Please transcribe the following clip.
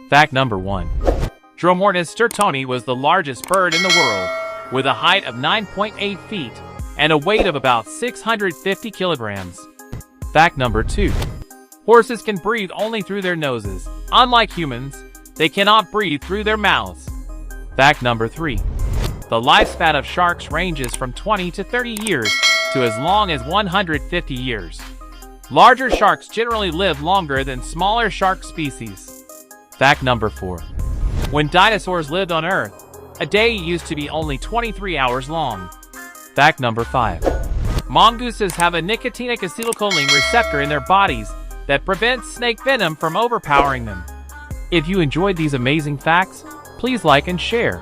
Fact number 1. Dromornis sturtoni was the largest bird in the world, with a height of 9.8 feet and a weight of about 650 kilograms. Fact number 2. Horses can breathe only through their noses. Unlike humans, they cannot breathe through their mouths. Fact number 3. The lifespan of sharks ranges from 20 to 30 years to as long as 150 years. Larger sharks generally live longer than smaller shark species. Fact number 4. When dinosaurs lived on Earth, a day used to be only 23 hours long. Fact number 5. Mongooses have a nicotinic acetylcholine receptor in their bodies that prevents snake venom from overpowering them. If you enjoyed these amazing facts, please like and share.